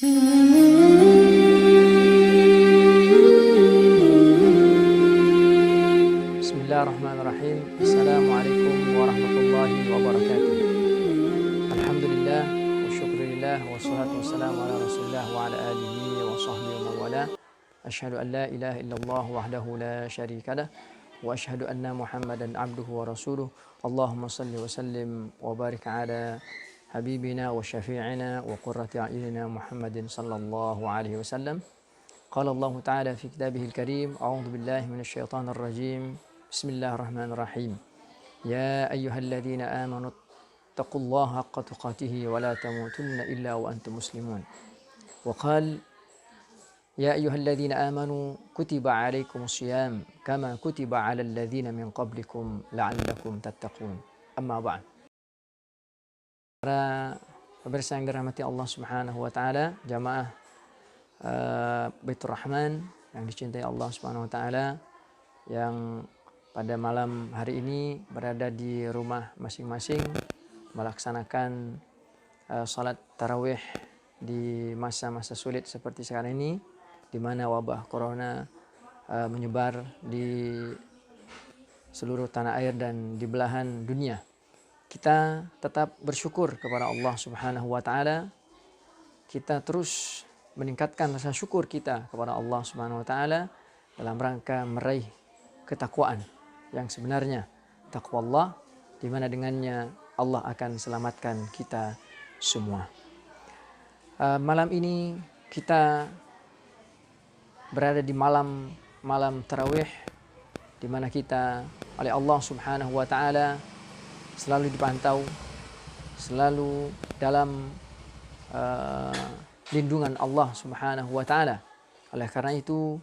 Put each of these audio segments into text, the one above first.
Bismillahirrahmanirrahim. Assalamualaikum warahmatullahi wabarakatuh. Alhamdulillah wa syukurillah wa salatu wassalamu ala rasulillah wa ala alihi wa sahbihi wa mawala. Asyhadu an la ilaha illallah wahdahu la syarika lah wa asyhadu anna Muhammadan abduhu wa rasuluh. Allahumma salli wa sallim wa barik ala habibina wa syafi'ina wa qurrati a'yunina Muhammadin sallallahu alaihi wasallam. Qala Allah ta'ala fi kitabihil karim, a'udzu billahi minasy syaithanir rajim. Bismillahirrahmanirrahim. Ya ayyuhalladzina amanu taqullaha haqqa tuqatih wa la tamutunna illa wa antum muslimun. Wa qala ya ayyuhalladzina amanu kutiba alaikumus syiyam kama kutiba 'alal ladzina min qablikum la'allakum tattaqun. Amma ba'd. Para pemirsa yang dirahmati Allah Subhanahu wa taala, jamaah Baitur Rahman yang dicintai Allah Subhanahu wa taala, yang pada malam hari ini berada di rumah masing-masing melaksanakan salat tarawih di masa-masa sulit seperti sekarang ini, di mana wabah corona menyebar di seluruh tanah air dan di belahan dunia. Kita tetap bersyukur kepada Allah Subhanahu wa taala. Kita terus meningkatkan rasa syukur kita kepada Allah Subhanahu wa taala dalam rangka meraih ketakwaan yang sebenarnya, takwa Allah, di mana dengannya Allah akan selamatkan kita semua. Malam ini kita berada di malam tarawih, di mana kita oleh Allah Subhanahu wa taala selalu dipantau, selalu dalam lindungan Allah Subhanahu wa taala. Oleh karena itu,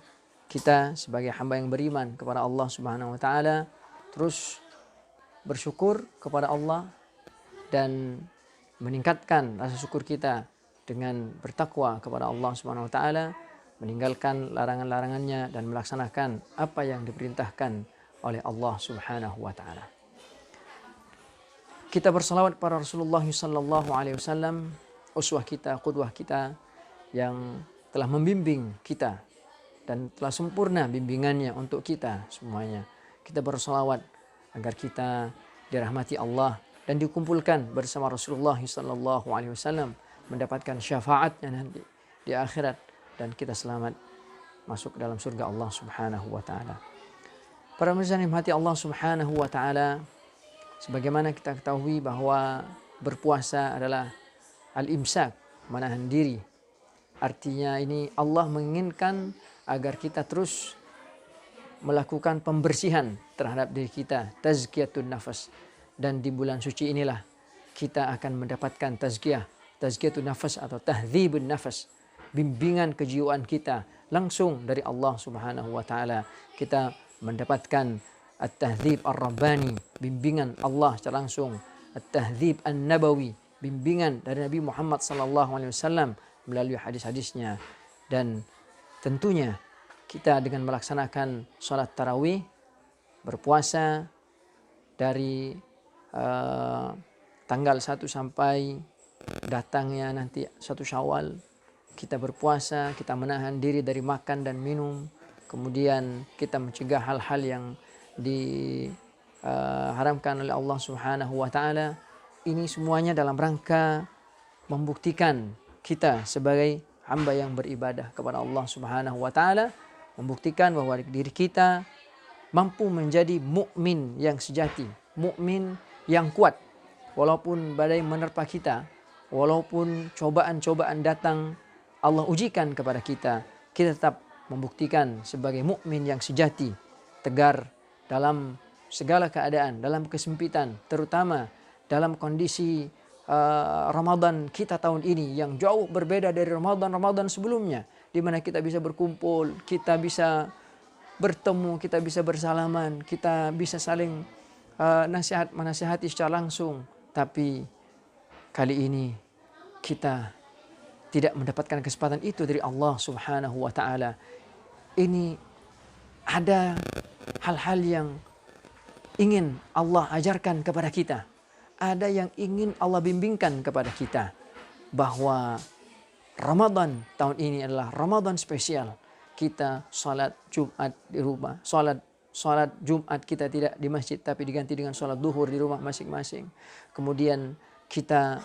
kita sebagai hamba yang beriman kepada Allah Subhanahu wa taala terus bersyukur kepada Allah dan meningkatkan rasa syukur kita dengan bertakwa kepada Allah Subhanahu wa taala, meninggalkan larangan-larangannya dan melaksanakan apa yang diperintahkan oleh Allah Subhanahu wa taala. Kita bersalawat kepada Rasulullah sallallahu alaihi wasallam, uswah kita, qudwah kita, yang telah membimbing kita dan telah sempurna bimbingannya untuk kita semuanya. Kita bersalawat agar kita dirahmati Allah dan dikumpulkan bersama Rasulullah sallallahu alaihi wasallam, mendapatkan syafaatnya nanti di akhirat, dan kita selamat masuk dalam surga Allah Subhanahu wa taala. Para pemirsa yang dirahmati Allah Subhanahu wa taala, sebagaimana kita ketahui bahwa berpuasa adalah al-imsak, menahan diri. Artinya ini Allah menginginkan agar kita terus melakukan pembersihan terhadap diri kita, tazkiyatun nafas. Dan di bulan suci inilah kita akan mendapatkan tazkiyatun nafas atau tahdzibun nafas, bimbingan kejiwaan kita langsung dari Allah Subhanahu wa taala. Kita mendapatkan at-tahdzib ar-rabbani, bimbingan Allah secara langsung, at-tahdzib an-nabawi, bimbingan dari Nabi Muhammad sallallahu alaihi wasallam melalui hadis-hadisnya. Dan tentunya kita dengan melaksanakan sholat tarawih, berpuasa dari tanggal 1 sampai datangnya nanti 1 Syawal, kita berpuasa, kita menahan diri dari makan dan minum, kemudian kita mencegah hal-hal yang diharamkan oleh Allah Subhanahu wa taala. Ini semuanya dalam rangka membuktikan kita sebagai hamba yang beribadah kepada Allah Subhanahu wa taala, membuktikan bahwa diri kita mampu menjadi mukmin yang sejati, mukmin yang kuat. Walaupun badai menerpa kita, walaupun cobaan-cobaan datang, Allah ujikan kepada kita, kita tetap membuktikan sebagai mukmin yang sejati, tegar dalam segala keadaan, dalam kesempitan, terutama dalam kondisi Ramadan kita tahun ini yang jauh berbeda dari Ramadan sebelumnya, di mana kita bisa berkumpul, kita bisa bertemu, kita bisa bersalaman, kita bisa saling menasihati secara langsung. Tapi kali ini kita tidak mendapatkan kesempatan itu dari Allah Subhanahu wa taala. Ini ada hal-hal yang ingin Allah ajarkan kepada kita. Ada yang ingin Allah bimbingkan kepada kita, bahwa Ramadan tahun ini adalah Ramadan spesial. Kita salat Jumat di rumah. Salat Jumat kita tidak di masjid tapi diganti dengan salat duhur di rumah masing-masing. Kemudian kita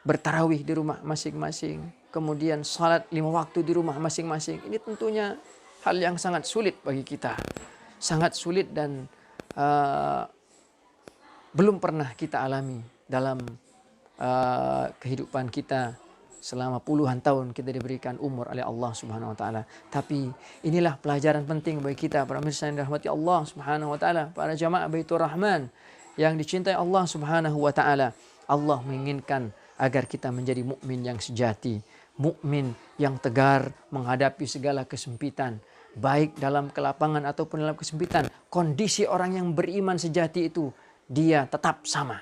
bertarawih di rumah masing-masing. Kemudian salat 5 waktu di rumah masing-masing. Ini tentunya hal yang sangat sulit bagi kita. Sangat sulit dan belum pernah kita alami dalam kehidupan kita selama puluhan tahun kita diberikan umur oleh Allah Subhanahu wa taala. Tapi inilah pelajaran penting bagi kita para pemirsa yang dirahmati Allah Subhanahu wa taala, para jamaah Baitur Rahman yang dicintai Allah Subhanahu wa taala. Allah menginginkan agar kita menjadi mukmin yang sejati, mukmin yang tegar menghadapi segala kesempitan, baik dalam kelapangan ataupun dalam kesempitan. Kondisi orang yang beriman sejati itu dia tetap sama.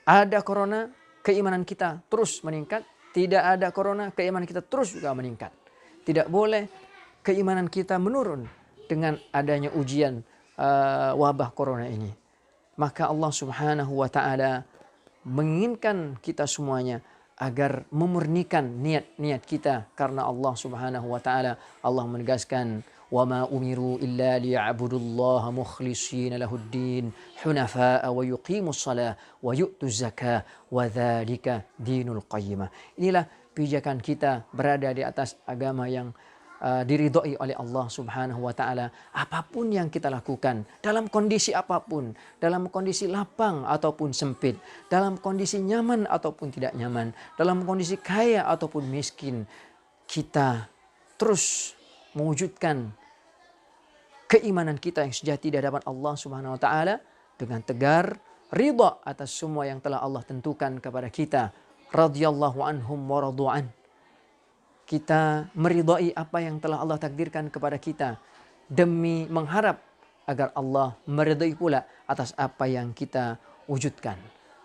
Ada corona, keimanan kita terus meningkat. Tidak ada corona, keimanan kita terus juga meningkat. Tidak boleh keimanan kita menurun dengan adanya ujian wabah corona ini. Maka Allah Subhanahu wa taala menginginkan kita semuanya agar memurnikan niat-niat kita karena Allah Subhanahu wa taala. Allah menegaskan, "Wa ma umiru illa liya'budullaha mukhlishina lahuddin hunafa'a wa yuqimus shalah wa yu'tuz zakah wa dzalika dinul qayyimah." Inilah pijakan kita berada di atas agama yang diridhoi oleh Allah Subhanahu wa taala. Apapun yang kita lakukan, dalam kondisi apapun, dalam kondisi lapang ataupun sempit, dalam kondisi nyaman ataupun tidak nyaman, dalam kondisi kaya ataupun miskin, kita terus mewujudkan keimanan kita yang sejati di hadapan Allah Subhanahu wa taala dengan tegar, ridha atas semua yang telah Allah tentukan kepada kita. Radhiyallahu anhum wa radu'an. Kita meridai apa yang telah Allah takdirkan kepada kita demi mengharap agar Allah meridai pula atas apa yang kita wujudkan.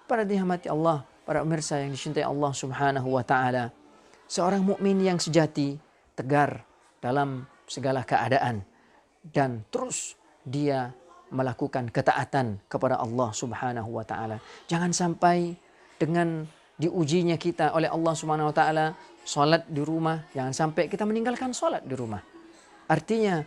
Para dirahmati Allah, para pemirsa yang dicintai Allah Subhanahu wa taala, seorang mukmin yang sejati tegar dalam segala keadaan dan terus dia melakukan ketaatan kepada Allah Subhanahu wa taala. Jangan sampai dengan diujinya kita oleh Allah Subhanahu wa taala salat di rumah, jangan sampai kita meninggalkan salat di rumah. Artinya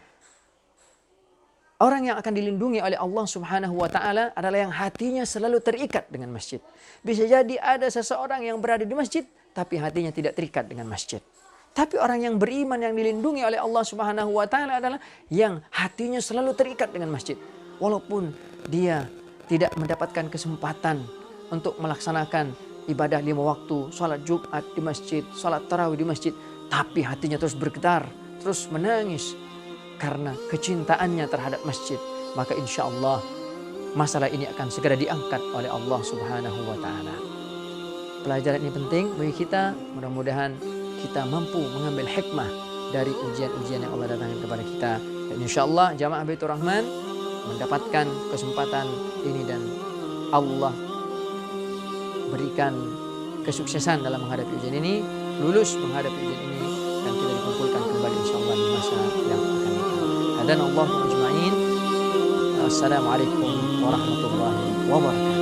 orang yang akan dilindungi oleh Allah Subhanahu wa taala adalah yang hatinya selalu terikat dengan masjid. Bisa jadi ada seseorang yang berada di masjid tapi hatinya tidak terikat dengan masjid. Tapi orang yang beriman yang dilindungi oleh Allah Subhanahu wa taala adalah yang hatinya selalu terikat dengan masjid. Walaupun dia tidak mendapatkan kesempatan untuk melaksanakan ibadah 5 waktu, salat Jumat di masjid, salat tarawih di masjid, tapi hatinya terus bergetar, terus menangis karena kecintaannya terhadap masjid. Maka insya Allah masalah ini akan segera diangkat oleh Allah Subhanahu wa taala. Pelajaran ini penting bagi kita, mudah-mudahan kita mampu mengambil hikmah dari ujian-ujian yang Allah datangkan kepada kita. Dan insya Allah jamaah Baitur Rahman mendapatkan kesempatan ini dan Allah berikan kesuksesan dalam menghadapi ujian ini, lulus menghadapi ujian ini, dan kita dikumpulkan kembali insyaallah di masa yang akan datang. Hadanallahu ajma'in. Assalamualaikum warahmatullahi wabarakatuh.